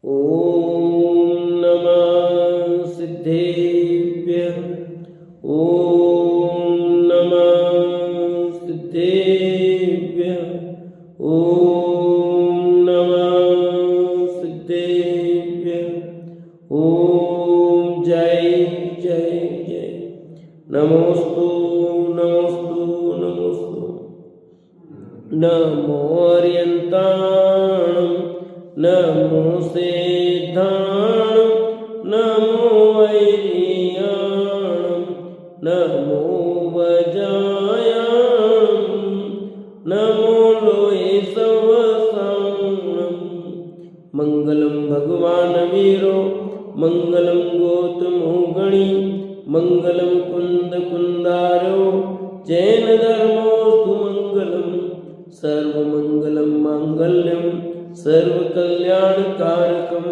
ओम नमः सिद्धेभ्यः। ओम नमः सिद्धेभ्यः। ओम नमः सिद्धेभ्यः। ओम जय जय जय। नमोस्तु नमोस्तु नमोस्तु। नमो अर्यन्ताणं नमो सेद्धाणं नमो वैरियाणं नमो वजायाणं नमो लोये सवसाणं। मंगलम भगवान वीरो मंगलम गौतमो गणी मंगलम कुंद कुंदारो जैन धर्मोस्तु मंगलम। सर्वमंगलम मांगल्यम सर्वकल्याणकारकम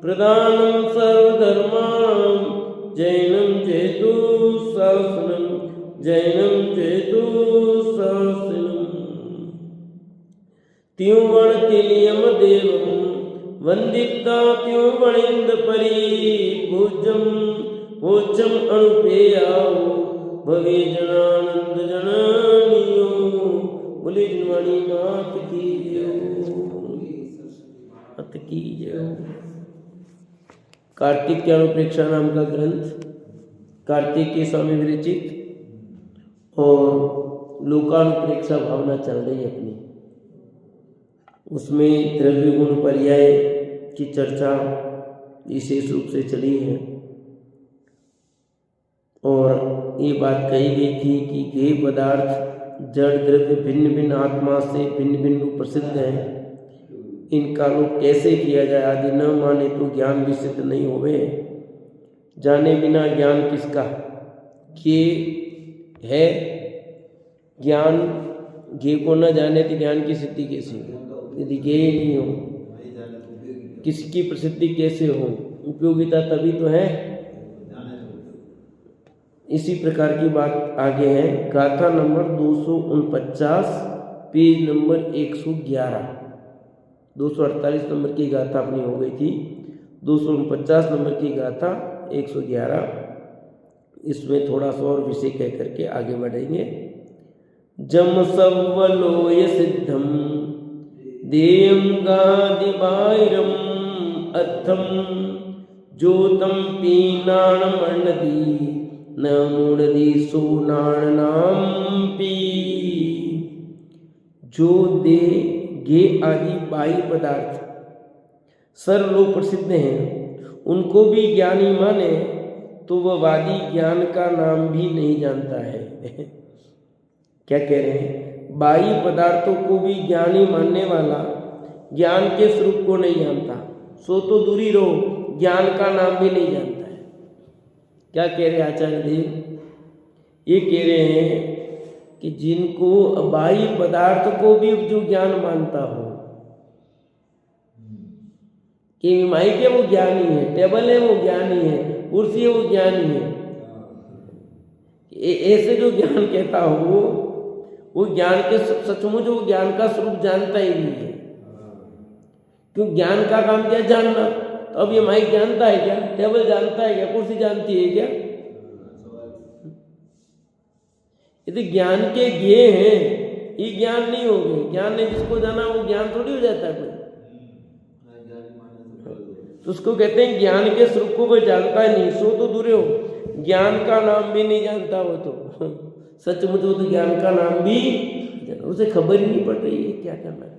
प्रदानं सर्वधर्माणां जैनं जयतु शासनं जैनं जयतु शासनं। त्युवणतिलियम देवं वंदिता त्युवणिंद परिपूज्यं वोचम अनुपेयाओ भवे जनानंद जननियो। बोले जिनवाणी मात की जय मत की जय। कार्तिक की अनुप्रेक्षा नाम का ग्रंथ कार्तिक के स्वामी विरचित और लोकानुप्रेक्षा भावना चल रही अपनी, उसमें द्रव्य गुण पर्याय की चर्चा विशेष रूप से चली है। और ये बात कही गई थी कि ये पदार्थ जड़ द्रव्य भिन्न भिन्न आत्मा से भिन्न भिन्न रूप प्रसिद्ध है। इनका लोप कैसे किया जाए आदि न माने तो ज्ञान भी सिद्ध नहीं होवे। जाने बिना ज्ञान किसका ये है। ज्ञान घे को न जाने तो ज्ञान की सिद्धि कैसी हो। यदि घे ही नहीं हो किसकी प्रसिद्धि कैसे हो। उपयोगिता तभी तो है। इसी प्रकार की बात आगे है। गाथा नंबर 249 पेज नंबर 111। 248 नंबर की गाथा अपनी हो गई थी, 249 नंबर की गाथा 111। इसमें थोड़ा सा और विषय कह करके आगे बढ़ेंगे। जम सव्वलोय सिद्धम देयम गादिबाइरम अथम ज्योतम पीनाण मणदी न मूढ़दी सोनाणाम पी। जो दे गे आदि बाह्य पदार्थ सर्वलोक प्रसिद्ध हैं, उनको भी ज्ञानी माने तो वह वादी ज्ञान का नाम भी नहीं जानता है। क्या कह रहे हैं? बाह्य पदार्थों को भी ज्ञानी मानने वाला ज्ञान के स्वरूप को नहीं जानता, सो तो दूरी रहो, ज्ञान का नाम भी नहीं जानता है। क्या कह रहे आचार्य देव? ये कह रहे हैं कि जिनको बाह्य पदार्थ को भी जो ज्ञान मानता हो कि माइक है वो ज्ञानी है, टेबल है वो ज्ञानी है, कुर्सी है वो ज्ञानी है, ऐसे जो ज्ञान कहता हो वो ज्ञान के सचमुच वो ज्ञान का स्वरूप जानता ही नहीं है। क्यों? ज्ञान का काम क्या? जानना। तो अब ये माइक जानता है क्या? टेबल जानता है क्या? कुर्सी जानती है क्या? यदि ज्ञान के ज्ञे हैं, ये ज्ञान नहीं हो गए। ज्ञान ने जिसको जाना वो ज्ञान थोड़ी हो जाता है कोई। तो उसको कहते हैं ज्ञान के स्वरूप को वो जानता ही नहीं, सो तो दूर हो, ज्ञान का नाम भी नहीं जानता वो तो सचमुच वो तो ज्ञान का नाम भी उसे खबर ही नहीं पड़ रही है क्या करना है।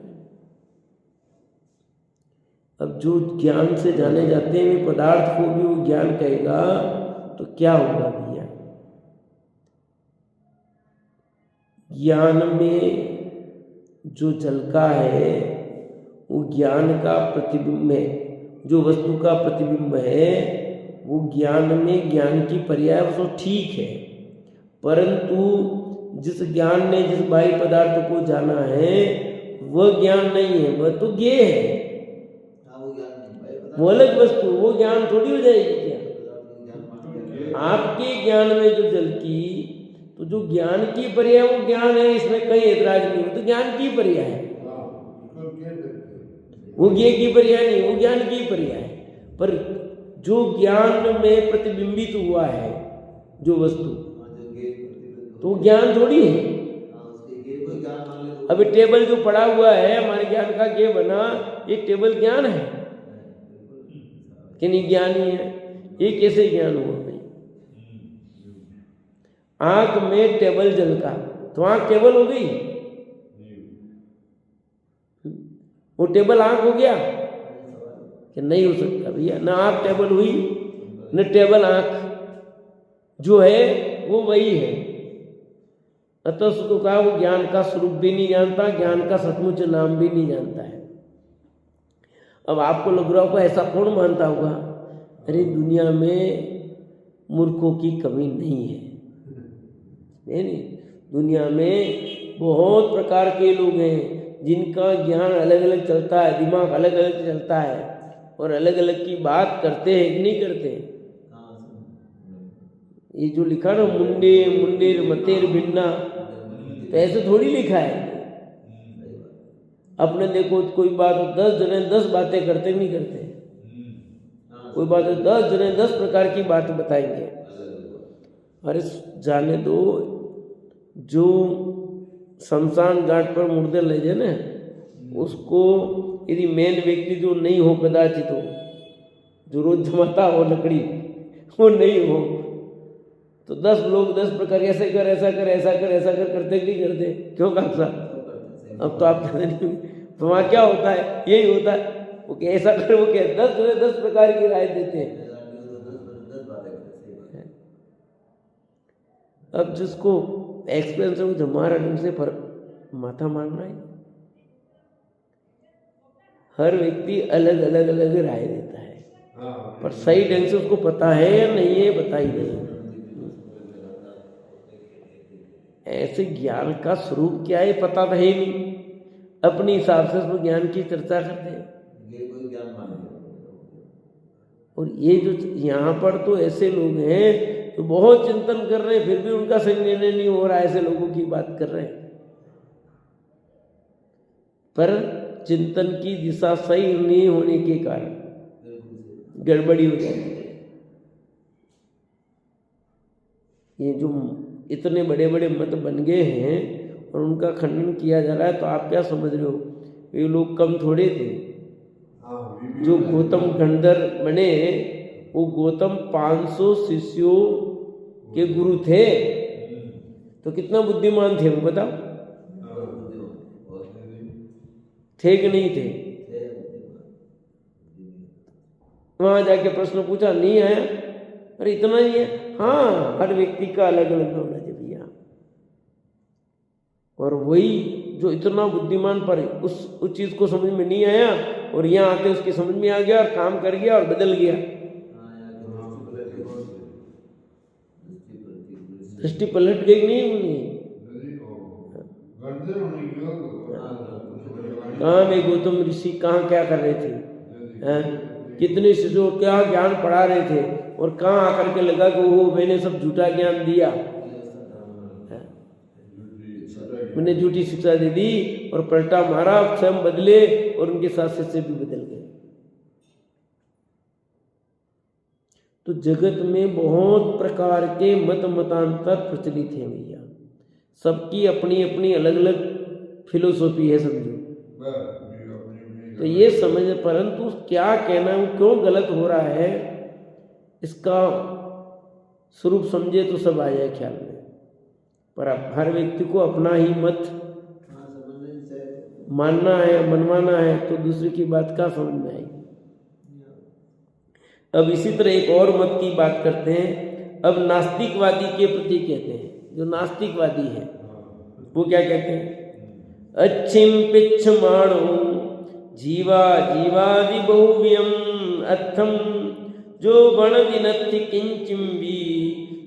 अब जो ज्ञान से जाने जाते हैं वे पदार्थ को भी वो ज्ञान कहेगा तो क्या होगा भैया? ज्ञान में जो झलका है वो ज्ञान का प्रतिबिंब है। जो वस्तु का प्रतिबिंब है वो ज्ञान में ज्ञान की पर्याय वो ठीक है, परंतु जिस ज्ञान ने जिस बाह्य पदार्थ को जाना है वह ज्ञान नहीं है, वह तो ज्ञेय है। वो अलग वस्तु, वो ज्ञान थोड़ी हो जाएगी क्या? आपके ज्ञान में जो झलकी तो जो ज्ञान की पर्याय वो ज्ञान है, इसमें कहीं ऐतराज नहीं हो, तो ज्ञान की पर्याय है। वो ज्ञेय की पर्याय नहीं, वो ज्ञान की पर्याय है। पर जो ज्ञान में प्रतिबिंबित हुआ है जो वस्तु, तो ज्ञान थोड़ी है। अभी टेबल जो पड़ा हुआ है हमारे ज्ञान का ज्ञेय बना, ये टेबल ज्ञान है कि नहीं? ज्ञान ही है। ये कैसे ज्ञान हुआ भाई? आंख में टेबल जलका तो आंख टेबल हो गई? वो टेबल आंख हो गया कि नहीं हो सकता भैया। ना आंख टेबल हुई न टेबल आंख, जो है वो वही है। अतः उसको कहा वो ज्ञान का स्वरूप भी नहीं जानता, ज्ञान का सचमुच नाम भी नहीं जानता है। अब आपको लग रहा होगा ऐसा कौन मानता होगा? अरे दुनिया में मूर्खों की कमी नहीं है। नहीं, दुनिया में बहुत प्रकार के लोग हैं जिनका ज्ञान अलग अलग चलता है, दिमाग अलग अलग चलता है और अलग अलग की बात करते हैं कि नहीं करते? ये जो लिखा ना मुंडे मुंडेर मतेर भिन्ना, तो ऐसे थोड़ी लिखा है। अपने देखो कोई बात 10 जने 10 बातें करते नहीं करते? कोई बात 10 जने 10 प्रकार की बात बताएंगे। अरे जाने दो, जो शमशान घाट पर मुर्दे ले जाए ना, उसको यदि मेन व्यक्ति जो नहीं हो, कदाचित हो, जो रोज जमाता हो लकड़ी, वो नहीं हो, तो 10 लोग 10 प्रकार ऐसे कर, ऐसा कर, ऐसा कर, ऐसा कर करते नहीं करते? क्यों काका? अब तो आप तो वहाँ क्या होता है? यही होता है, वो क्या ऐसा कर, वो क्या 10 प्रकार की राय देते हैं। अब जिसको एक्सपीरियंस है हमारा ढंग से माथा मारना है। हर व्यक्ति अलग अलग अलग राय देता है, पर सही ढंग से उसको पता है या नहीं है, पता ही नहीं। ऐसे ज्ञान का स्वरूप क्या है पता तो है नहीं, अपने हिसाब से उसमें ज्ञान की चर्चा करते हैं। और ये जो यहाँ पर तो ऐसे लोग हैं तो बहुत चिंतन कर रहे हैं, फिर भी उनका सही निर्णय नहीं हो रहा है, ऐसे लोगों की बात कर रहे हैं। पर चिंतन की दिशा सही नहीं होने के कारण गड़बड़ी हो जाती है। ये जो इतने बड़े बड़े मत बन गए हैं और उनका खंडन किया जा रहा है, तो आप क्या समझ रहे हो? ये लोग कम थोड़े थे। जो गौतम गंधर बने, वो गौतम 500 शिष्यों के गुरु थे, तो कितना बुद्धिमान थे वो बताओ? थे कि नहीं थे? वहां जाके प्रश्न पूछा, नहीं आया? अरे इतना ही है। हाँ, हर व्यक्ति का अलग अलग नॉलेज है भैया। और वही जो इतना बुद्धिमान पर उस चीज को समझ में नहीं आया और यहाँ आते उसकी समझ में आ गया और काम कर गया और बदल गया। दृष्टि पलट गई नहीं उन्हीं। कहाँ में गौतम ऋषि कहाँ क्या कर रहे थे? कितने शिष्यों क्या ज्ञान पढ़ा रहे थे और कहाँ आकर के लगा कि वो मैंने सब झूठा ज्ञान दिया, मैंने झूठी शिक्षा दे दी और पलटा मारा। स्वयं बदले और उनके साथ शिष्य भी बदल गए। तो जगत में बहुत प्रकार के मत मतांतर प्रचलित हैं भैया, सबकी अपनी अपनी अलग अलग फिलोसॉफी है, समझो। तो ये समझ, परंतु क्या कहना है, क्यों गलत हो रहा है, इसका स्वरूप समझे तो सब आ जाए ख्याल में। पर अब हर व्यक्ति को अपना ही मत मानना है, मनवाना है, तो दूसरे की बात का समझ में आएगी। अब इसी तरह एक और मत की बात करते हैं। अब नास्तिकवादी के प्रति कहते हैं, जो नास्तिकवादी है वो क्या कहते हैं? अच्छिम पिच्छमाणो जीवा जीवादि बहुव्यम अर्थम जो बण दिनत्ति किंचिम भी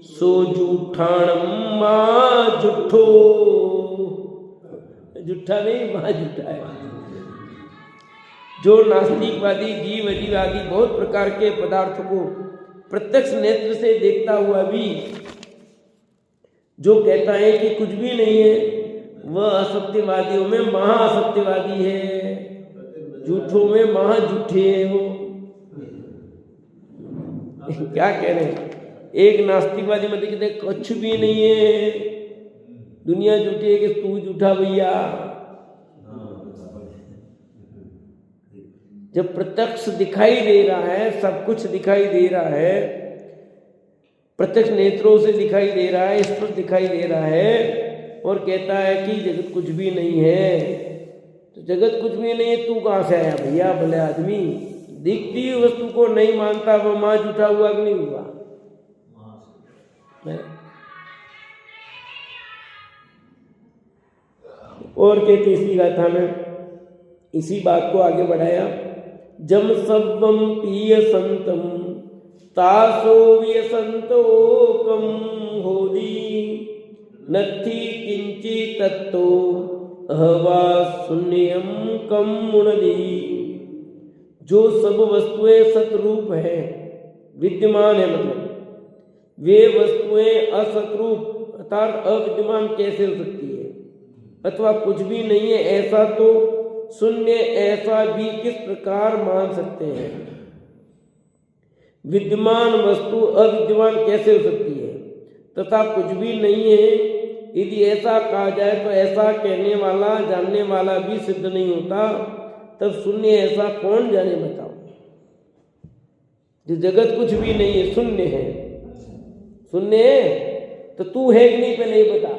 सो जूठाणम मां जुठो। जुठा नहीं, मां जुठा है। जो नास्तिकवादी जीववादी बहुत प्रकार के पदार्थों को प्रत्यक्ष नेत्र से देखता हुआ भी जो कहता है कि कुछ भी नहीं है, वह असत्यवादियों में महाअसत्यवादी है। झूठों में महा झूठे हो। क्या कह रहे हैं? एक नास्तिकवादी मत कहते कुछ भी नहीं है, दुनिया झूठी है कि तू झूठा भैया। जब प्रत्यक्ष दिखाई दे रहा है, सब कुछ दिखाई दे रहा है, प्रत्यक्ष नेत्रों से दिखाई दे रहा है, स्पष्ट दिखाई दे रहा है, और कहता है कि जगत कुछ भी नहीं है, तो जगत कुछ भी नहीं है, तू कहाँ से आया भैया भले आदमी? दिखती हुई वस्तु को नहीं मानता, वो माँ झूठा हुआ कि नहीं हुआ? और कहते इसी गाथा में इसी बात को आगे बढ़ाया, जम सब्बम पीय संतम तासो व्यसंतोकम होदी नत्थी किंची तत्तो अहवा शून्यम कम मुनदी। जो सब वस्तुएं सतरूप है, विद्यमान है, मतलब वे वस्तुएं असतरूप अर्थात अविद्यमान कैसे हो सकती है, अथवा कुछ भी नहीं है ऐसा तो शून्य ऐसा भी किस प्रकार मान सकते हैं? विद्यमान वस्तु अविद्यमान कैसे हो सकती है तथा कुछ भी नहीं है, यदि ऐसा कहा जाए तो ऐसा कहने वाला जानने वाला भी सिद्ध नहीं होता, तब शून्य ऐसा कौन जाने? बताओ। जो जगत कुछ भी नहीं है, शून्य है, शून्य है तो तू है कि नहीं? पहले ये बता।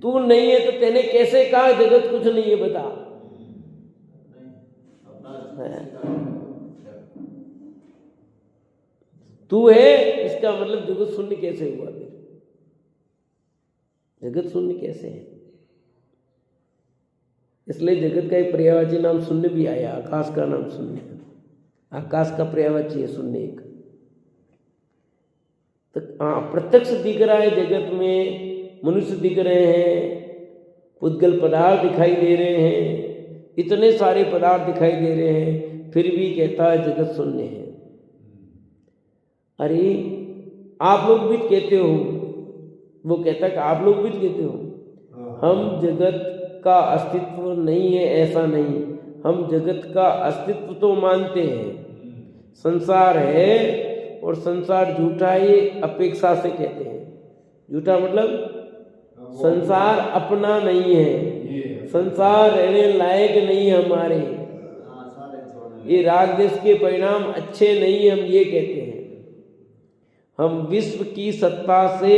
तू नहीं है तो तेने कैसे कहा जगत कुछ नहीं है? बता। तू है, इसका मतलब जगत शून्य कैसे हुआ? फिर जगत शून्य कैसे है? इसलिए जगत का एक पर्यायवाची नाम शून्य भी आया, आकाश का नाम शून्य। आकाश का पर्यायवाची है शून्य एक। तो प्रत्यक्ष दिख रहा है जगत में, मनुष्य दिख रहे हैं, पुद्गल पदार्थ दिखाई दे रहे हैं, इतने सारे पदार्थ दिखाई दे रहे हैं, फिर भी कहता है जगत शून्य है। अरे आप लोग भी कहते हो, वो कहता है कि आप लोग भी कहते हो हम जगत का अस्तित्व नहीं है, ऐसा नहीं, हम जगत का अस्तित्व तो मानते हैं, संसार है और संसार झूठा है, ये अपेक्षा से कहते हैं। झूठा मतलब संसार अपना नहीं है, संसार रहने लायक नहीं है हमारे, ये राग देश के परिणाम अच्छे नहीं, हम ये कहते हैं। हम विश्व की सत्ता से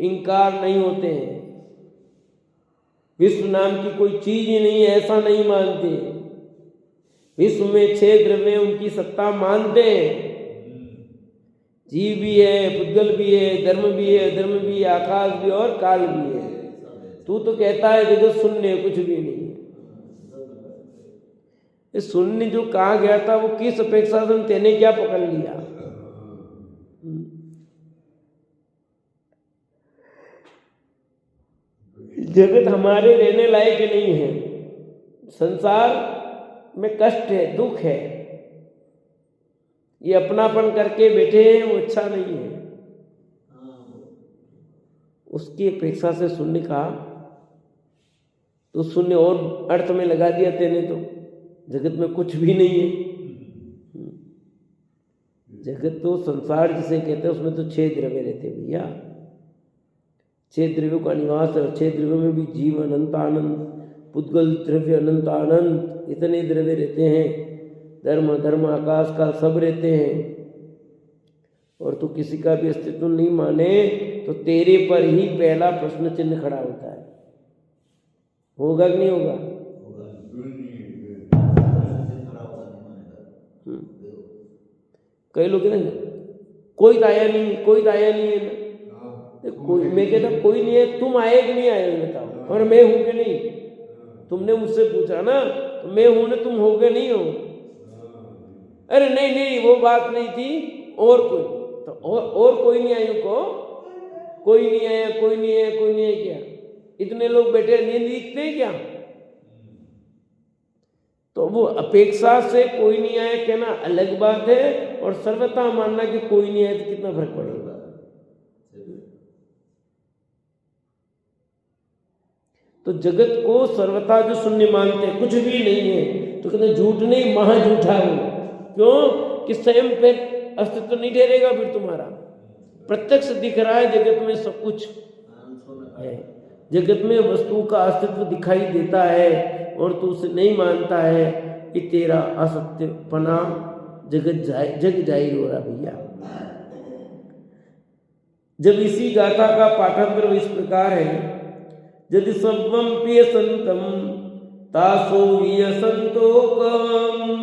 इंकार नहीं होते हैं, विश्व नाम की कोई चीज ही नहीं है ऐसा नहीं मानते, विश्व में 6 द्रव्य उनकी सत्ता मानते हैं, जीव भी है, पुद्गल भी है, धर्म भी है, धर्म भी है, आकाश भी और काल भी है। तू तो कहता है जगत शून्य है, कुछ भी नहीं है। इस शून्य जो कहा गया था वो किस अपेक्षा से तेने क्या पकड़ लिया? जगत हमारे रहने लायक नहीं है, संसार में कष्ट है, दुख है, ये अपनापन करके बैठे हैं, वो अच्छा नहीं है। उसकी अपेक्षा से शून्य कहा तो शून्य और अर्थ में लगा दिया तेने, तो जगत में कुछ भी नहीं है। जगत तो संसार जिसे कहते हैं उसमें तो 6 द्रव्य रहते भैया, 6 द्रव्यों का निवास है, और 6 द्रव्यों में भी जीव अनंत आनंद, पुद्गल द्रव्य अनंत आनंद, इतने द्रव्य रहते हैं, धर्म धर्म आकाश का सब रहते हैं। और तू किसी का भी अस्तित्व नहीं माने तो तेरे पर ही पहला प्रश्न चिन्ह खड़ा होता है। होगा कि नहीं होगा? कई लोग ना कोई आया नहीं, कोई आया नहीं है ना, कोई, मैं कहता कोई नहीं है, तुम आए कि नहीं आए बताओ, और मैं हूं कि नहीं? तुमने मुझसे पूछा ना, तो मैं हूं ना, तुम हो गए नहीं हो? अरे नहीं नहीं वो बात नहीं थी, और कोई तो और कोई नहीं आयु को, कोई नहीं आया, कोई नहीं आया, कोई नहीं आया, क्या इतने लोग बैठे नींद दिखते हैं क्या? तो वो अपेक्षा से कोई नहीं आया कहना अलग बात है, और सर्वथा मानना कि कोई नहीं आया तो कितना फर्क पड़ेगा। तो जगत को सर्वथा जो शून्य मानते हैं, कुछ भी नहीं है, तो कहते झूठ नहीं, महाझूठा हो। क्यों कि स्वयं पे अस्तित्व नहीं ठहरेगा फिर तुम्हारा। प्रत्यक्ष दिख रहा है जगत में सब कुछ है, जगत में वस्तु का अस्तित्व दिखाई देता है और तू उसे नहीं मानता है कि तेरा असत्यपना जग जाहिर हो रहा भैया। जब इसी गाथा का पाठांतर इस प्रकार है, यदि सर्वं प्रिय संतम तासो वियसंतोकं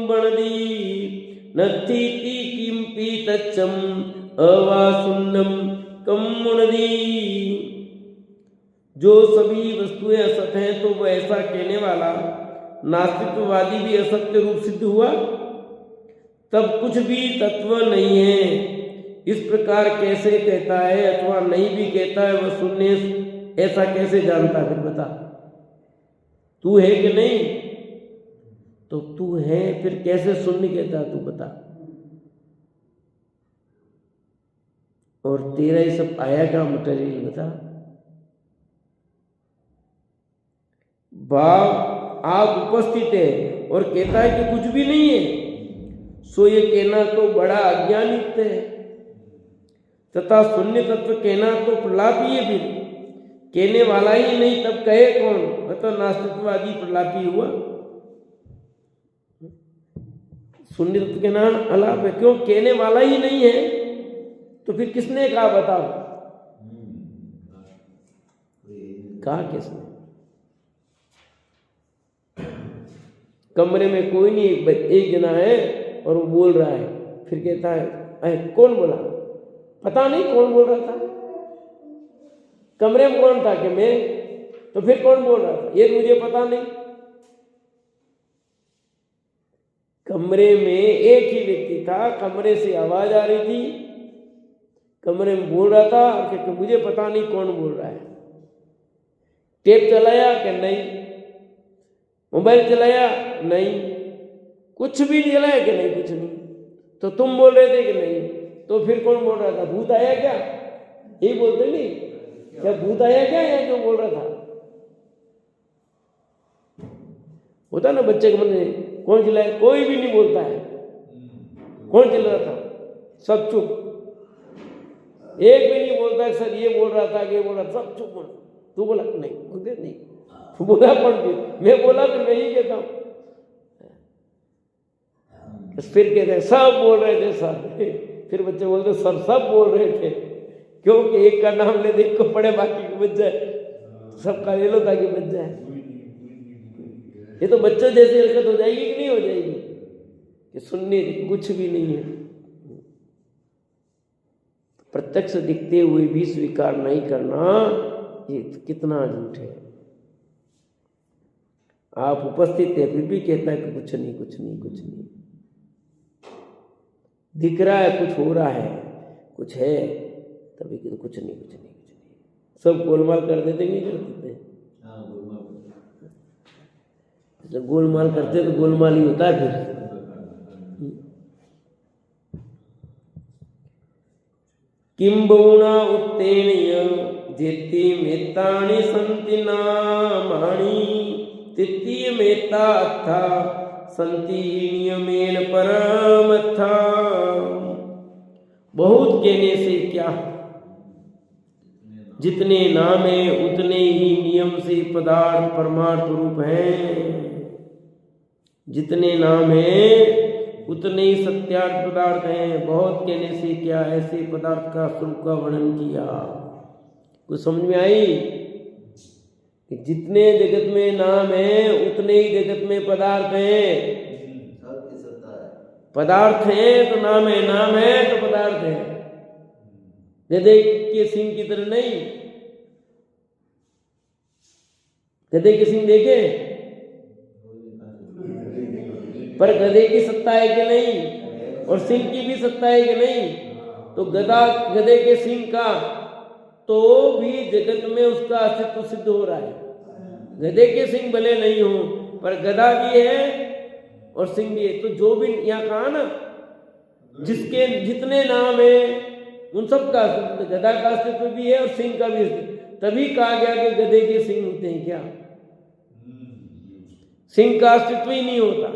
वणदी नत्थीति किंपि तच्चम अवासुन्नम कम्मुणदी। जो सभी वस्तुएं असत हैं तो वह ऐसा कहने वाला नास्तित्ववादी भी असत्य रूप सिद्ध हुआ, तब कुछ भी तत्व नहीं है इस प्रकार कैसे कहता है, अथवा नहीं भी कहता है वह शून्य ऐसा कैसे जानता है? फिर बता, तू है कि नहीं? तो तू है, फिर कैसे शून्य कहता है? तू बता। और तेरा ये सब आया का मटेरियल बता। भाव आप उपस्थित है और कहता है कि कुछ भी नहीं है, सो ये कहना तो बड़ा अज्ञान युक्त है, तथा शून्य तत्व कहना तो प्रलापी है। फिर कहने वाला ही नहीं तब कहे कौन? मतलब नास्तिकवादी प्रलापी हुआ। शून्य तत्व के नाम अलाप है, क्यों? कहने वाला ही नहीं है तो फिर किसने कहा? बताओ, कहा किसने? कमरे में कोई नहीं, एक जना है और वो बोल रहा है, फिर कहता है कौन बोला? पता नहीं कौन बोल रहा था, कमरे में कौन था कि मैं? तो फिर कौन बोल रहा था ये मुझे पता नहीं। कमरे में एक ही व्यक्ति था, कमरे से आवाज आ रही थी, कमरे में बोल रहा था कि मुझे पता नहीं कौन बोल रहा है। टेप चलाया कि नहीं, मोबाइल चलाया नहीं, कुछ भी नहीं चलाया कि नहीं, कुछ नहीं। तो तुम बोल रहे थे कि नहीं, तो फिर कौन बोल रहा था? भूत आया क्या? यही बोलते नहीं क्या? भूत आया क्या? या जो बोल रहा था होता ना बच्चे के मन में, कौन चिल्लाया? कोई भी नहीं बोलता है। कौन चिल्ला रहा था? सब चुप, एक भी नहीं बोलता है सर ये बोल रहा था कि ये बोल रहा था, सब चुप। तू बोला नहीं, खुदे नहीं बोला, कौन? मैं बोला तो मैं ही कहता हूं। फिर कहते हैं सब बोल रहे थे सर, फिर बच्चे बोलते सर सब बोल रहे थे, क्योंकि एक का नाम ले दे, एक को पढ़े बाकी को बच जाए, सबका ले लो ताकि बच जाए। ये तो बच्चों जैसी हरकत हो जाएगी कि नहीं हो जाएगी कि सुनने कुछ भी नहीं है। प्रत्यक्ष दिखते हुए भी स्वीकार नहीं करना, ये कितना झूठ है। आप उपस्थित है फिर भी कहता है कि कुछ नहीं, कुछ नहीं, कुछ नहीं। दिख रहा है कुछ हो रहा है, कुछ है, तभी कि कुछ नहीं, कुछ नहीं, कुछ नहीं। सब गोलमाल कर देते नहीं कर देते? जब गोलमाल करते तो गोलमाल ही होता है फिर। किंबहुना उत्तेनय जेति मेत्तानि सन्ति नामानि तृतीय मेत्ता अथा संति नियमेन परमथा। बहुत कहने से क्या, जितने नाम है उतने ही नियम से पदार्थ परमार्थ रूप हैं। जितने नाम है उतने ही सत्यार्थ पदार्थ हैं। बहुत कहने से क्या, ऐसे पदार्थ का स्वरूप का वर्णन किया। कुछ समझ में आई कि जितने जगत में नाम है उतने ही जगत में पदार्थ हैं। पदार्थ है तो नाम है, नाम है तो पदार्थ है। गधे के सिंह की तरह नहीं। गधे के सिंह देखे, पर गधे की सत्ता है कि नहीं, और सिंह की भी सत्ता है कि नहीं। तो गधे के सिंह का तो भी जगत में उसका अस्तित्व सिद्ध हो रहा है। गधे के सिंह भले नहीं हो, पर गधा भी है और सिंह भी है। तो जो भी यहाँ कहा ना, जिसके जितने नाम है उन सब का अस्तित्व, गधा का अस्तित्व भी है और सिंह का भी अस्तित्व। तभी कहा गया कि गधे के सिंह होते हैं क्या? सिंह का अस्तित्व ही नहीं होता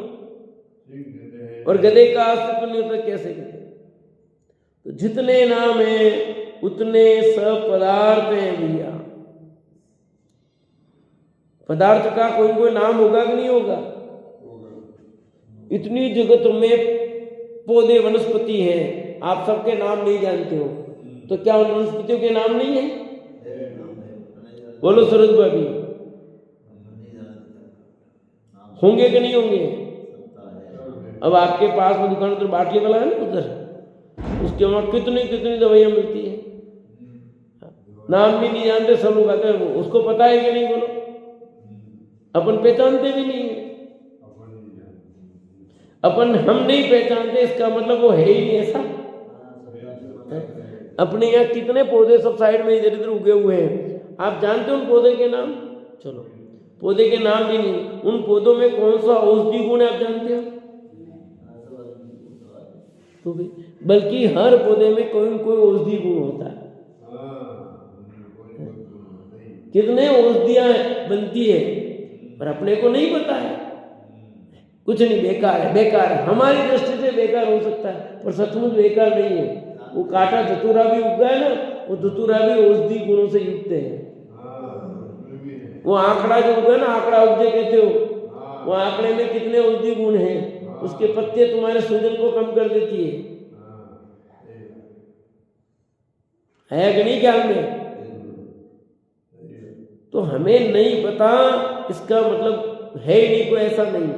और गधे का अस्तित्व नहीं होता, कैसे गधे? तो जितने नाम हैं उतने सब पदार्थ हैं भैया। पदार्थ का कोई कोई नाम होगा कि नहीं होगा? इतनी जगत में पौधे वनस्पति हैं, आप सबके नाम नहीं जानते हो, तो क्या उन वनस्पतियों के नाम नहीं है? बोलो सूरज भाभी, होंगे कि नहीं होंगे? अब आपके पास में दुकान उधर बाटली वाला है ना, उधर उसके वहां कितनी कितनी दवाइयां मिलती है, नाम भी नहीं जानते सब लोग आते हैं। उसको पता है कि नहीं? बोलो, अपन पहचानते भी नहीं है। अपन हम नहीं पहचानते, इसका मतलब वो है ही नहीं ऐसा। अपने यहाँ कितने पौधे सब साइड में इधर इधर उगे हुए हैं, आप जानते हो उन पौधे के नाम? चलो, पौधे के नाम भी नहीं। उन पौधों में कौन सा औषधि गुण है आप जानते हो? तो भी बल्कि हर पौधे में कोई कोई औषधि गुण होता है। कितने औषधियां बनती है पर अपने को नहीं पता है। कुछ नहीं, बेकार है, बेकार है। हमारी दृष्टि से बेकार हो सकता है पर सचमुच बेकार नहीं है। वो काटा धतूरा भी उग गया ना, वो धतूरा भी औषधि गुणों से युक्त है। वो आंकड़ा जो उगा ना, आंकड़ा उगजे कहते हो, वो आंकड़े में कितने औषधि गुण हैं। उसके पत्ते तुम्हारे सूजन को कम कर देती है कि नहीं ख्याल में? तो हमें नहीं पता, इसका मतलब है ही नहीं, कोई ऐसा नहीं।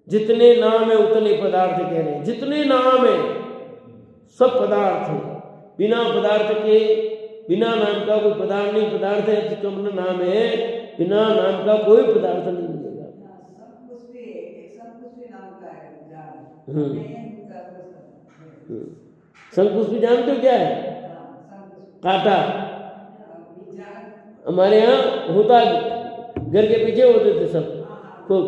जितने नाम है उतने पदार्थ कह रहे हैं। जितने नाम है सब पदार्थ है। बिना पदार्थ के, बिना नाम का कोई पदार्थ नहीं। पदार्थ है जिसका मतलब नाम है, बिना नाम का कोई पदार्थ नहीं मिलेगा। शंकुश भी जानते हो क्या है? काटा हमारे यहाँ होता, घर के पीछे होते थे सब खूब।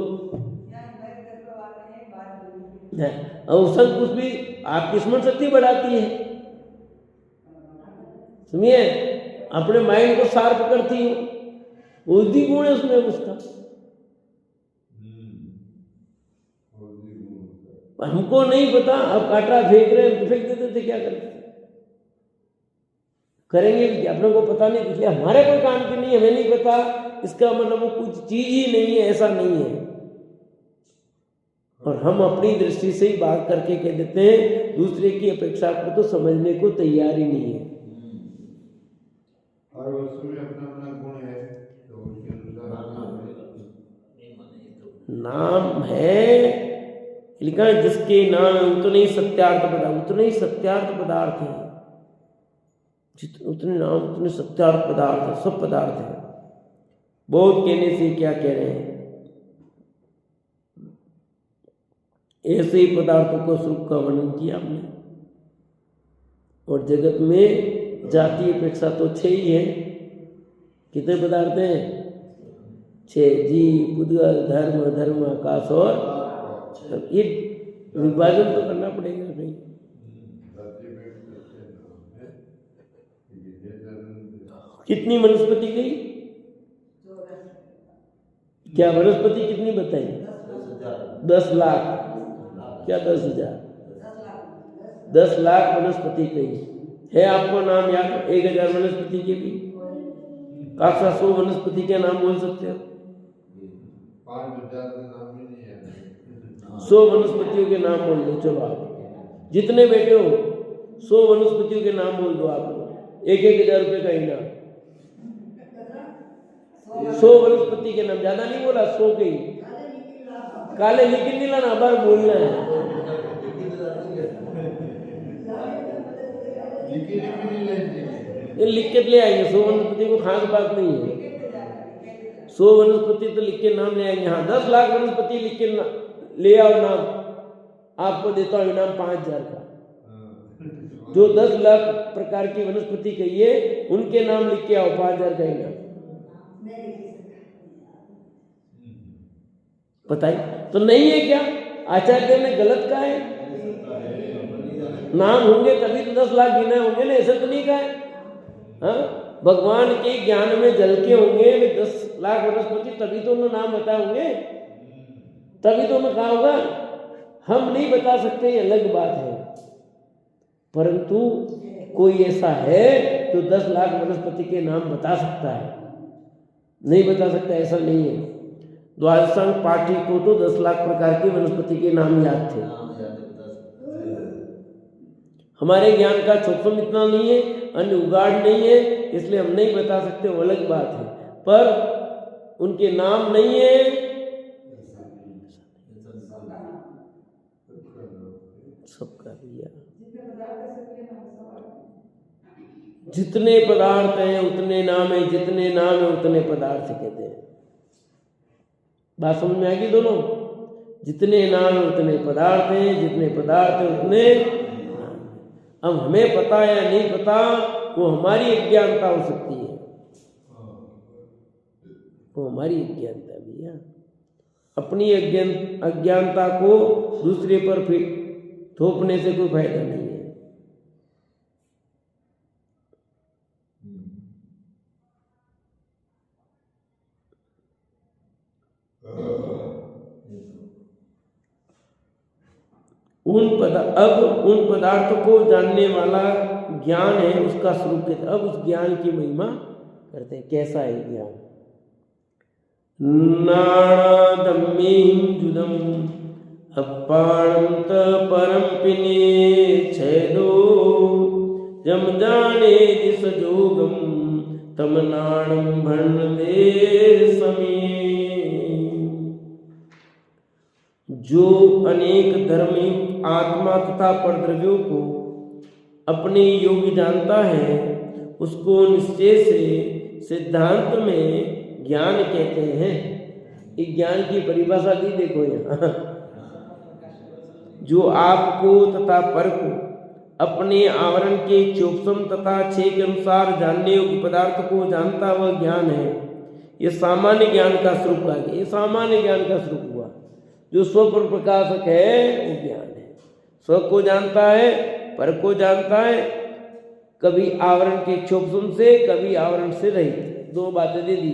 और शंकुश भी आपकी स्मरण शक्ति बढ़ाती है, सुनिए, अपने माइंड को शार्प करती है। औषधि गुण है उसमें उसका। हमको नहीं पता, अब काटा फेंक रहे हैं तो फेंक देते थे, क्या करते करेंगे भी, अपने को पता नहीं, इसलिए हमारे कोई काम की नहीं, हमें नहीं पता, इसका मतलब वो कुछ चीज ही नहीं है, ऐसा नहीं है। और हम अपनी दृष्टि से ही बात करके कह देते हैं, दूसरे की अपेक्षा को तो समझने को तैयार ही नहीं है। और वस्तु में अपना अपना गुण है, तो उसके अनुसार नाम है लिखा है, जिसके नाम है उतने ही सत्यार्थ पदार्थ, उतने ही सत्यार्थ पदार्थ है। उतने नाम उतने सत्यार्थ पदार्थ है, सब पदार्थ है। बहुत कहने से क्या कह रहे हैं, ऐसे ही पदार्थों को स्वरूप का वर्णन किया हमने। और जगत में जाति अपेक्षा तो 6 ही है। कितने पदार्थ हैं? 6। जीव, पुद्गल, धर्म, धर्म, आकाश और ये विभाजन तो करना पड़ेगा कहीं। कितनी वनस्पति गई? क्या वनस्पति कितनी बताई? 10 लाख। क्या 10,000? 10 लाख वनस्पति गई है। आपको नाम याद? 1000 वनस्पति के भी काक्षा 100 वनस्पति के नाम बोल सकते हो? 5,000 नाम भी नहीं है। 100 वनस्पतियों के नाम बोल दो। चलो आप जितने बैठे हो 100 वनस्पतियों के नाम बोल दो आप लोग। 1,000 रुपये का इनाम। 100 वनस्पति के नाम, ज्यादा नहीं बोला, 100 के ही। काले लेकिन नहीं लाना, बार बोलना है। लिख के ले आएंगे। 100 वनस्पति को खास बात नहीं है। 100 वनस्पति तो लिख के नाम ले आएंगे। हाँ, 10 लाख वनस्पति लिख के ले आओ नाम, आपको देता हूँ इनाम 5,000 का। जो 10 लाख प्रकार की वनस्पति कहिए उनके नाम लिख के आओ, 5,000 का इनाम। बताइए, तो नहीं है क्या? आचार्य ने गलत कहा है? नाम होंगे तभी तो 10 लाख गिने होंगे ना, ऐसा तो नहीं कहा है। हाँ, भगवान के ज्ञान में झलके होंगे वे 10 लाख वनस्पति, तभी तो उन्होंने नाम बताए होंगे, तभी तो उन्होंने कहा होगा। हम नहीं बता सकते, ये अलग बात है, परंतु कोई ऐसा है जो 10 लाख वनस्पति के नाम बता सकता है? नहीं बता सकता, ऐसा नहीं है। द्वादशांग पाठी को तो 10 लाख प्रकार के वनस्पति के नाम याद थे। हमारे ज्ञान का सूक्ष्म इतना नहीं है, अन्य उगाड़ नहीं है, इसलिए हम नहीं बता सकते, वो अलग बात है, पर उनके नाम नहीं है, सबका दिया। जितने पदार्थ हैं उतने नाम है, जितने नाम है उतने पदार्थ कहते हैं। बात समझ में आएगी दोनों? जितने नाम है उतने पदार्थ हैं, जितने पदार्थ हैं उतने नाम। अब हमें पता या नहीं पता, वो हमारी अज्ञानता हो सकती है, वो हमारी अज्ञानता भी है। अपनी अज्ञानता को दूसरे पर फिर थोपने से कोई फायदा नहीं है। अब उन पदार्थों को जानने वाला ज्ञान है, उसका स्वरूप कहते हैं। अब उस ज्ञान की महिमा करते हैं। कैसा है ज्ञान? नाणादम्येहिं जुदम अपाणंत परम पिने छेदो जम जाने दिस जोगम तम नाणम भर्ण दे समी। जो अनेक धर्मयुक्त आत्मा तथा परद्रव्यों को अपने योग्य जानता है, उसको निश्चय से सिद्धांत में ज्ञान कहते हैं। इस ज्ञान की परिभाषा दी देखो यहाँ। जो आपको तथा पर को अपने आवरण के सूक्ष्म तथा क्षय के अनुसार जानने योग्य पदार्थ को जानता वह ज्ञान है। ये सामान्य ज्ञान का स्वरूप आ गया। ये सामान्य ज्ञान का स्वरूप हुआ। जो स्व पर प्रकाशक है वो ज्ञान है। स्व को जानता है, पर को जानता है, कभी आवरण के सूक्ष्म से, कभी आवरण से रहित। दो बातें दे दी।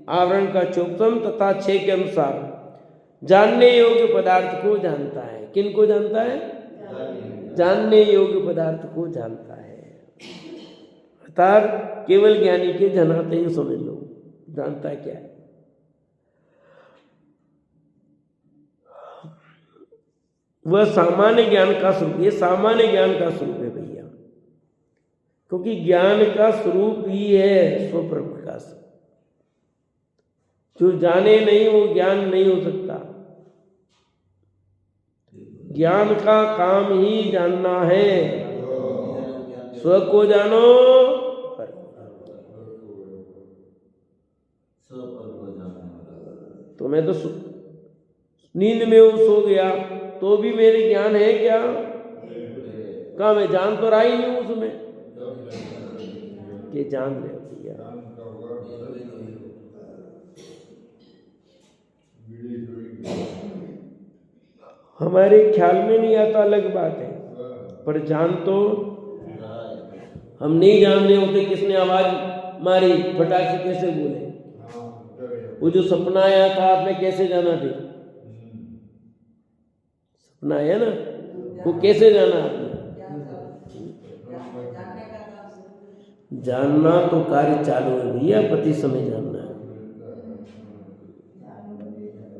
आवरण का सूक्ष्म तथा क्षय के अनुसार जानने योग्य पदार्थ को जानता है। किन को जानता है? जानने योग्य पदार्थ को जानता है। अर्थात केवल ज्ञानी के जनाते ही समझ लो, जानता है क्या है। वह सामान्य ज्ञान का स्वरूप, ये सामान्य ज्ञान का स्वरूप है भैया, क्योंकि ज्ञान का स्वरूप ही है स्व पर प्रकाश। जो जाने नहीं वो ज्ञान नहीं हो सकता। ज्ञान का काम ही जानना है। स्व को जानो, तो मैं तो नींद में वो सो गया तो भी मेरे ज्ञान है क्या? कहा मैं जान तो रहा ही नहीं उसमें। ये जान रहे भैया। हमारे ख्याल में नहीं आता अलग बात है, पर जान तो हम नहीं जान रहे होते। किसने आवाज मारी, फटाक से कैसे बोले? वो जो सपना आया था आपने कैसे जाना फिर? सपना आया ना, वो कैसे जाना आपने? जानना तो कार्य चालू है भैया, प्रति समय जानना है।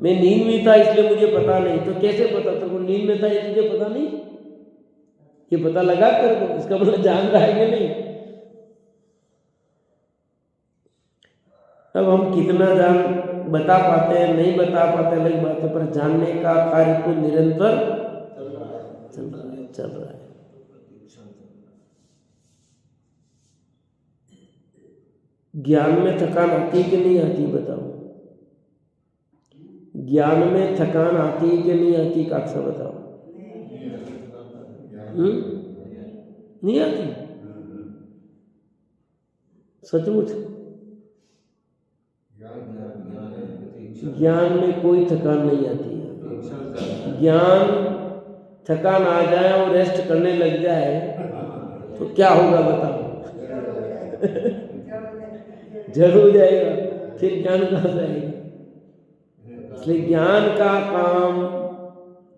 मैं नींद में था इसलिए मुझे पता नहीं, तो कैसे पता? तो वो नींद में था ये तुझे पता नहीं? ये पता लगा कर को, इसका मतलब जान रहा है कि नहीं? अब हम कितना जान बता पाते हैं नहीं बता पाते अलग बात है, पर जानने का कार्य तो निरंतर चल रहा है। ज्ञान में थकान आती है कि नहीं आती बताओ? ज्ञान में थकान आती है कि नहीं आती? काक्षा बताओ। नहीं आती? सचमुच ज्ञान में कोई थकान नहीं आती है। ज्ञान थकान आ जाए और रेस्ट करने लग जाए तो क्या होगा बताओ? जड़ हो जाएगा, फिर ज्ञान कहाँ से आएगा? इसलिए ज्ञान का काम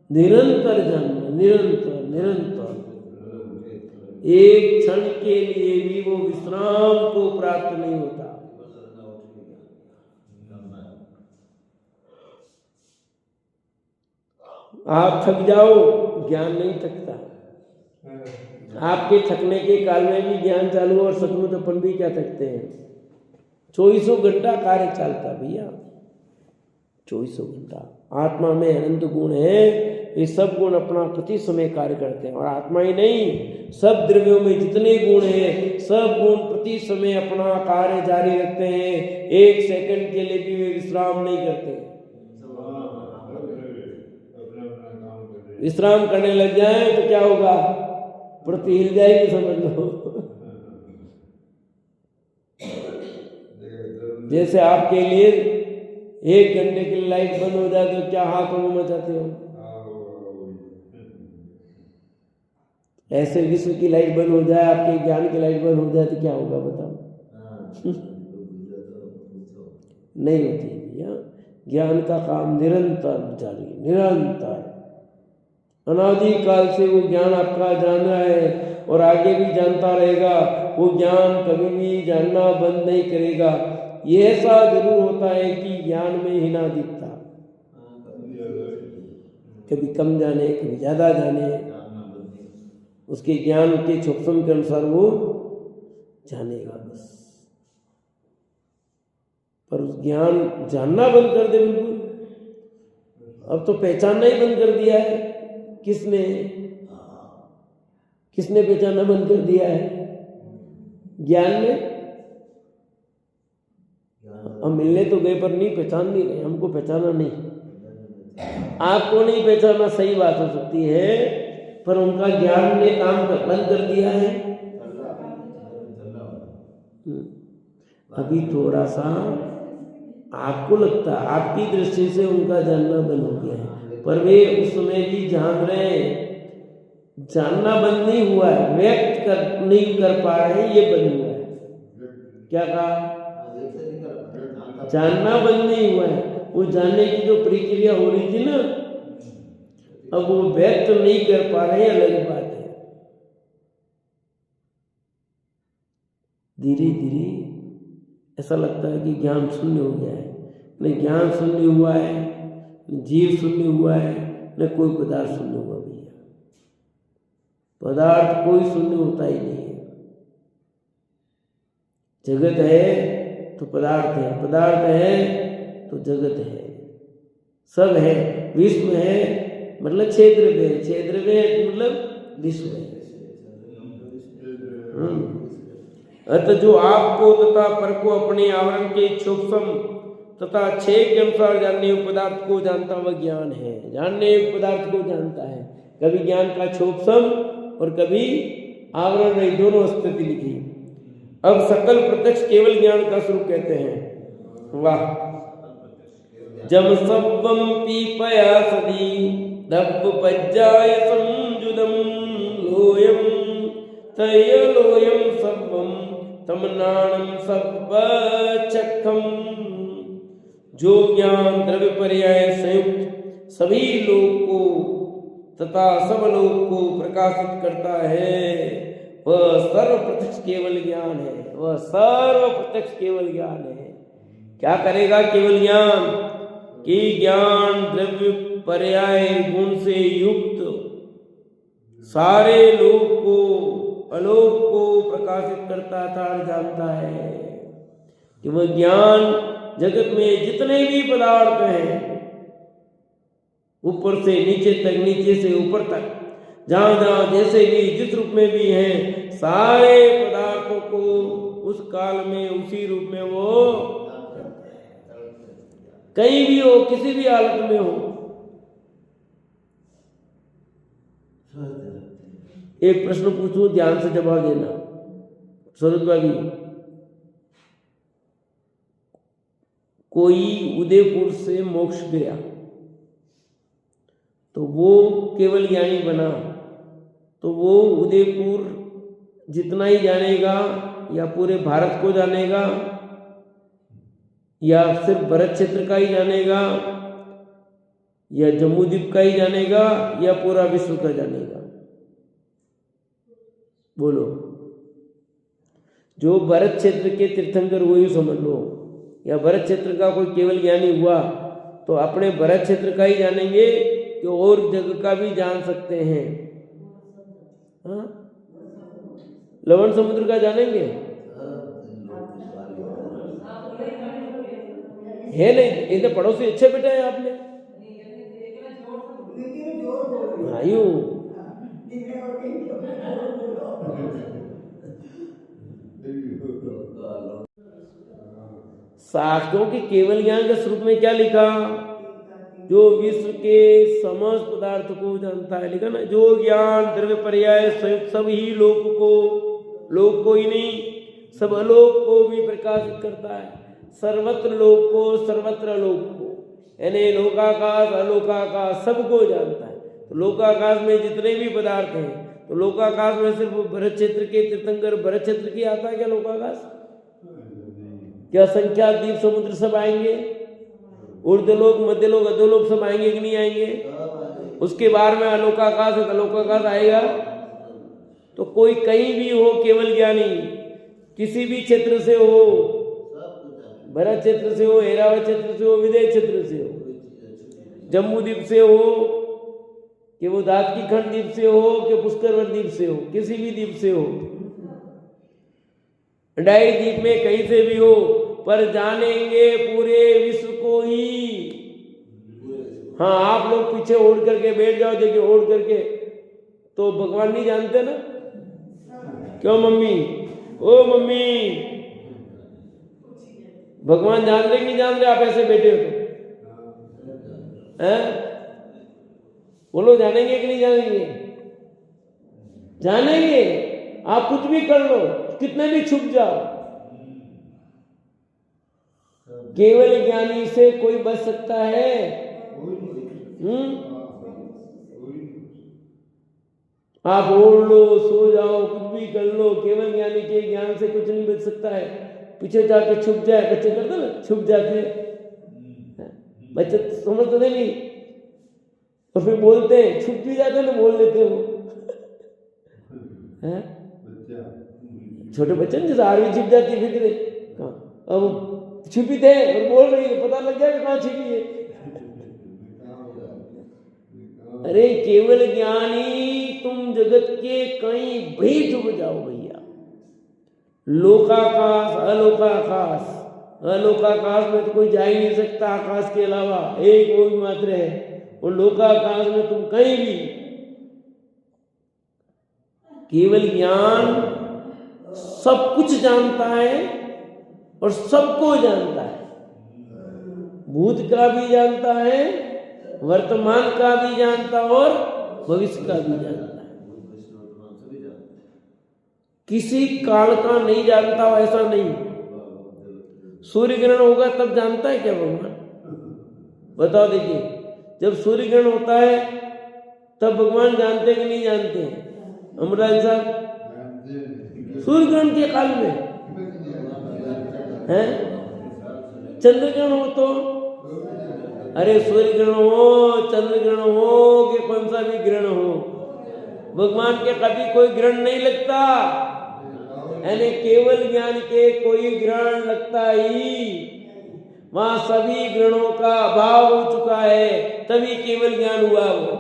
निरंतर जानना, निरंतर निरंतर। एक क्षण के लिए भी वो विश्राम को प्राप्त नहीं होता। आप थक जाओ, ज्ञान नहीं थकता। आपके थकने के काल में भी ज्ञान चालू, और सचमुच अपन भी क्या थकते हैं। 24 घंटा कार्य चलता भैया, 24 घंटा। आत्मा में अनंत गुण है, ये सब गुण अपना प्रति समय कार्य करते हैं। और आत्मा ही नहीं, सब द्रव्यों में जितने गुण हैं, सब गुण प्रति समय अपना कार्य जारी रखते हैं। एक सेकंड के लिए भी वे विश्राम नहीं करते। विश्राम करने लग जाए तो क्या होगा? पृथ्वी हिल जाएगी, समझ लो। जैसे आपके लिए 1 घंटे के लिए लाइट बंद हो जाए तो क्या हाथ में मचाते हो? ऐसे विश्व की लाइट बंद हो जाए, आपके ज्ञान की लाइट बंद हो जाए तो क्या होगा बताओ? नहीं होती भैया। ज्ञान का काम निरंतर जारी, निरंतर अनादि काल से वो ज्ञान आपका जान रहा है और आगे भी जानता रहेगा। वो ज्ञान कभी भी जानना बंद नहीं करेगा। ये ऐसा जरूर होता है कि ज्ञान में ही ना दिखता, कभी कम जाने, कभी ज्यादा जाने, उसके ज्ञान के सूक्ष्म के अनुसार वो जानेगा बस। पर उस ज्ञान जानना बंद कर दे बिल्कुल, अब तो पहचानना ही बंद कर दिया है। किसने पहचानना बंद कर दिया है? ज्ञान ने। हम मिलने तो गए पर नहीं पहचान नहीं रहे, हमको पहचाना नहीं। आपको नहीं पहचाना सही बात हो सकती है, पर उनका ज्ञान ने काम बंद कर दिया है। अभी थोड़ा सा आपको लगता है, आपकी दृष्टि से उनका जानना बंद हो गया है, पर वे उस समय भी जान रहे हैं। जानना बंद नहीं हुआ है, व्यक्त नहीं कर पा रहे, ये बंद हुआ है। क्या कहा? जानना बंद नहीं हुआ है, वो जानने की जो प्रक्रिया हो रही थी ना, अब वो व्यक्त नहीं कर पा रहे, अलग बात है। धीरे धीरे ऐसा लगता है कि ज्ञान शून्य हो गया है। न ज्ञान शून्य हुआ है, न जीव शून्य हुआ है, न कोई पदार्थ शून्य हुआ भैया। पदार्थ कोई शून्य होता ही नहीं है। जगत है तो पदार्थ है, पदार्थ है तो जगत है, सब है। विश्व है मतलब क्षेत्र में, क्षेत्र में मतलब विश्व है। अतः जो आपको तथा पर को अपने आवरण के सूक्ष्म तथा छेद के अनुसार जानने योग्य पदार्थ को जानता वह ज्ञान है। जानने योग्य पदार्थ को जानता है। कभी ज्ञान का सूक्ष्म और कभी आवरण रही, दोनों स्थिति लिखी। अब सकल प्रत्यक्ष केवल ज्ञान का स्वरूप कहते हैं। वाह। जब सब्बम पीपया सदी दब्ब पज्जाय संजुदम लोयम तयलोयम सब्बम तमनाणम सब्ब चक्खम। जो ज्ञान द्रव्य पर्याय संयुक्त सभी लोक को तथा सब लोक को प्रकाशित करता है, वह सर्व प्रत्यक्ष केवल ज्ञान है। वह सर्व प्रत्यक्ष केवल ज्ञान है। क्या करेगा केवल ज्ञान? कि ज्ञान द्रव्य पर्याय गुण से युक्त सारे लोक को अलोक को प्रकाशित करता था, जानता है। कि वह ज्ञान जगत में जितने भी पदार्थ हैं, ऊपर से नीचे तक, नीचे से ऊपर तक, जहां जहां जैसे भी जिस रूप में भी हैं, सारे पदार्थों को उस काल में उसी रूप में वो कहीं भी हो, किसी भी हालत में हो। एक प्रश्न पूछूं, ध्यान से जवाब देना। स्वरूप भाभी, कोई उदयपुर से मोक्ष गया तो वो केवल ज्ञानी बना, तो वो उदयपुर जितना ही जानेगा या पूरे भारत को जानेगा? या सिर्फ भरत क्षेत्र का ही जानेगा, या जम्मू द्वीप का ही जानेगा, या पूरा विश्व का जानेगा? बोलो। जो भरत क्षेत्र के तीर्थंकर वही समझ लो, या भरत क्षेत्र का कोई केवल ज्ञानी हुआ तो अपने भरत क्षेत्र का ही जानेंगे कि और जगह का भी जान सकते हैं? हाँ? लवण समुद्र का जानेंगे? है नहीं, इधर पड़ोसी अच्छे बेटा है आपने। आयु शास्त्रों के केवल ज्ञान के स्वरूप में क्या लिखा? जो विश्व के समस्त पदार्थ को जानता है, लिखा ना, जो ज्ञान द्रव्य पर्याय संयुक्त सब ही लोक को ही नहीं, सब अलोक को भी प्रकाशित करता है। सर्वत्र लोक को, सर्वत्र लोक को, यानी लोकाकाश अलोकाकाश सबको जानता है। तो लोकाकाश में जितने भी पदार्थ हैं, तो लोकाकाश में सिर्फ भरत क्षेत्र के तीर्थंकर भरत क्षेत्र की आता है क्या लोकाकाश? क्या संख्या द्वीप समुद्र सब आएंगे? ऊर्ध्वलोक मध्यलोक अधोलोक सब आएंगे कि नहीं आएंगे? उसके बाहर में अलोकाकाश है, अलोकाकाश आएगा। तो कोई कहीं भी हो केवल ज्ञानी, किसी भी क्षेत्र से हो, भरत क्षेत्र से हो, ऐरावत क्षेत्र से हो, विदेह क्षेत्र से हो, जम्मू द्वीप से हो, कि वो दात की खंड द्वीप से हो, कि पुष्करवत द्वीप से हो, किसी भी द्वीप से हो, डाई द्वीप में कहीं से भी हो, पर जानेंगे पूरे विश्व को ही। हाँ, आप लोग पीछे ओढ़ करके बैठ जाओ, देखिए ओढ़ करके, तो भगवान नहीं जानते ना? क्यों मम्मी? ओ मम्मी, भगवान जान रहे नहीं जान रहे? आप ऐसे बैठे हो तो हैं? बोलो, जानेंगे कि नहीं जानेंगे? जानेंगे। आप कुछ भी कर लो, कितने भी छुप जाओ, केवल ज्ञानी से कोई बच सकता है? आप ओढ़ लो, सो जाओ, कुछ भी कर लो, केवल ज्ञानी के ज्ञान से कुछ नहीं बच सकता है। पीछे जाके छुप जाए, बच्चे करते ना, छुप जाते, बच्चे समझते नहीं, तो फिर बोलते हैं, छुप भी जाते ना, बोल देते हो। छोटे बच्चे जैसे आर्मी छिप जाती है, फिर अब छिपी थे और बोल रही है, पता लग जाएगा कहाँ छिपी है। अरे केवल ज्ञानी, तुम जगत के कहीं भी डूब जाओ भैया। लोकाकाश अलोकाकाश, अलोकाकाश में तो कोई जा ही नहीं सकता, आकाश के अलावा एक वो मात्र है, और लोकाकाश में तुम कहीं भी। केवल ज्ञान सब कुछ जानता है और सबको जानता है। भूत का भी जानता है, वर्तमान का भी जानता और भविष्य का भी जानता है। किसी काल का नहीं जानता हो ऐसा नहीं। सूर्य ग्रहण होगा तब जानता है क्या भगवान? बताओ, देखिए, जब सूर्य ग्रहण होता है तब भगवान जानते कि नहीं जानते हैं? अमराज साहब, सूर्य ग्रहण के काल में है, चंद्र ग्रहण हो तो, अरे सूर्य ग्रहण हो, चंद्र ग्रहण हो, कि कौन सा भी ग्रहण हो, भगवान के कभी कोई ग्रहण नहीं लगता। यानी केवल ज्ञान के कोई ग्रहण लगता ही, वहां सभी ग्रहणों का अभाव हो चुका है, तभी केवल ज्ञान हुआ। वो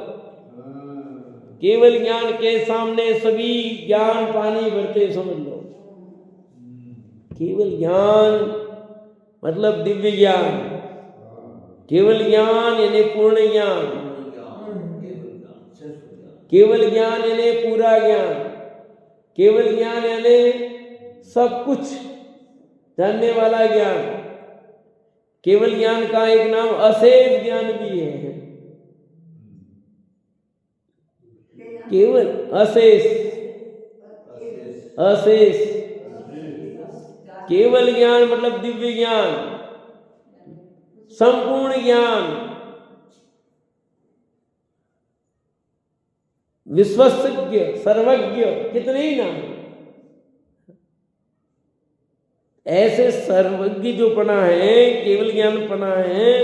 केवल ज्ञान के सामने सभी ज्ञान पानी भरते, समझ लो। केवल ज्ञान मतलब दिव्य ज्ञान, केवल ज्ञान यानी पूर्ण ज्ञान, केवल ज्ञान यानी पूरा ज्ञान, केवल ज्ञान यानी सब कुछ जानने वाला ज्ञान। केवल ज्ञान का एक नाम अशेष ज्ञान भी है। केवल अशेष, अशेष केवल ज्ञान मतलब दिव्य ज्ञान, संपूर्ण ज्ञान, विश्वज्ञ, सर्वज्ञ, कितने ही नाम। ऐसे सर्वज्ञ जो पना है, केवल ज्ञान पना है,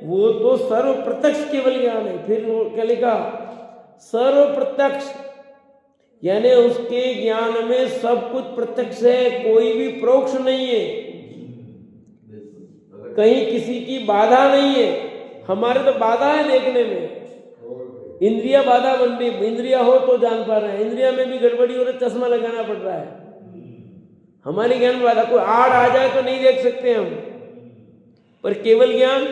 वो तो सर्व प्रत्यक्ष केवल ज्ञान है। फिर वो क्या लिखा? सर्व प्रत्यक्ष, यानी उसके ज्ञान में सब कुछ प्रत्यक्ष है, कोई भी परोक्ष नहीं है, कहीं किसी की बाधा नहीं है। हमारे तो बाधा है देखने में, इंद्रिया बाधा बन रही, इंद्रिया हो तो जान पा रहे हैं, इंद्रिया में भी गड़बड़ी हो रही, चश्मा लगाना पड़ रहा है। हमारे ज्ञान में बाधा, कोई आड़ आ जाए तो नहीं देख सकते हम, पर केवल ज्ञान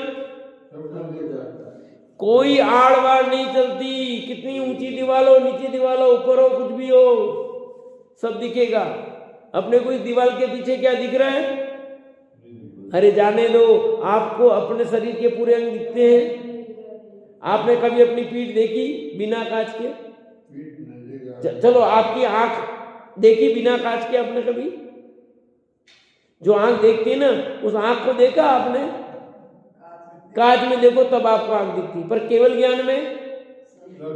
कोई आड़ वाड़ नहीं चलती। कितनी ऊंची दीवार हो, नीची दीवार हो, ऊपर हो, कुछ भी हो, सब दिखेगा। अपने को इस दीवार के पीछे क्या दिख रहा है? अरे जाने दो, आपको अपने शरीर के पूरे अंग दिखते हैं। आपने कभी अपनी पीठ देखी बिना कांच के? चलो आपकी आंख देखी बिना कांच के आपने कभी? जो आंख देखती है ना, उस आंख को देखा आपने? कांच में देखो तब आपको आंख दिखती। पर केवल ज्ञान में,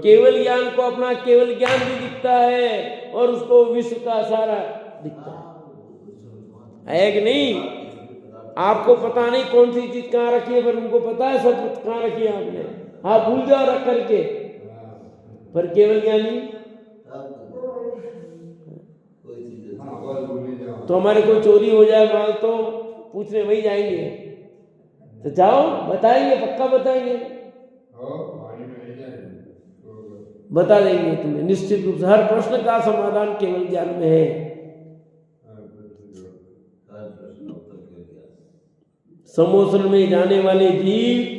केवल ज्ञान को अपना केवल ज्ञान भी दिखता है और उसको विश्व का सारा दिखता है कि नहीं? आपको पता नहीं कौन सी चीज कहाँ रखी है, पर उनको पता है सब कहाँ रखी है आपने। आप भूल जाओ रख करके, पर केवल ज्ञानी तो हमारे कोई चोरी हो जाए माल तो पूछने वही जाएंगे, तो जाओ बताएंगे, पक्का बताएंगे, बता देंगे तुम्हें निश्चित रूप से। हर प्रश्न का समाधान केवल ज्ञान में है। समोसन में जाने वाले जीव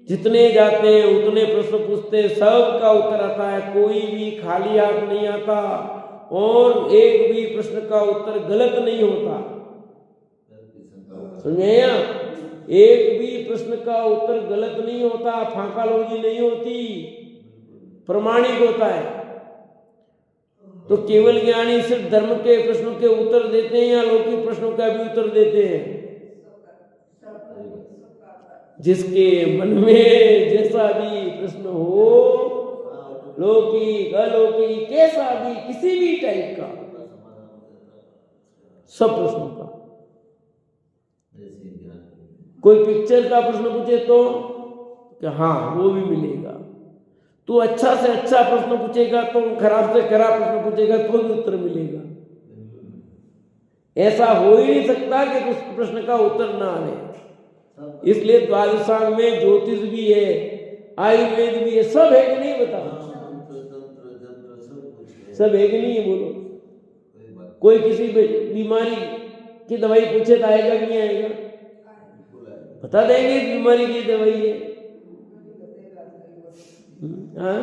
जितने जाते हैं उतने प्रश्न पूछते, सब का उत्तर आता है, कोई भी खाली हाथ नहीं आता और एक भी प्रश्न का उत्तर गलत नहीं होता। समझे? एक भी प्रश्न का उत्तर गलत नहीं होता, फांकालोजी नहीं होती, प्रमाणिक होता है। तो केवल ज्ञानी सिर्फ धर्म के प्रश्नों के उत्तर देते हैं या लौकिक प्रश्नों का भी उत्तर देते हैं? जिसके मन में जैसा भी प्रश्न हो, लौकिक अलौकिक कैसा भी, किसी भी टाइप का, सब प्रश्नों का। कोई पिक्चर का प्रश्न पूछे तो कि हाँ वो भी मिलेगा। तो अच्छा से अच्छा प्रश्न पूछेगा तो, खराब से खराब प्रश्न पूछेगा तो भी उत्तर मिलेगा। ऐसा हो ही नहीं सकता कि उस प्रश्न का उत्तर ना आए। इसलिए द्वादशांग में ज्योतिष भी है, आयुर्वेद भी है, सब है कि नहीं? बताओ, सब है कि नहीं है? बोलो। कोई किसी बीमारी की दवाई पूछे तो आएगा कि नहीं आएगा? बता देंगे इस बीमारी की दवाई है। हाँ,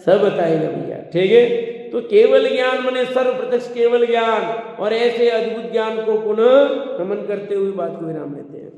सब बताएगा भैया, ठीक है। तो केवल ज्ञान माने सर्व प्रत्यक्ष केवल ज्ञान, और ऐसे अद्भुत ज्ञान को पुनः नमन करते हुए बात को विराम लेते हैं।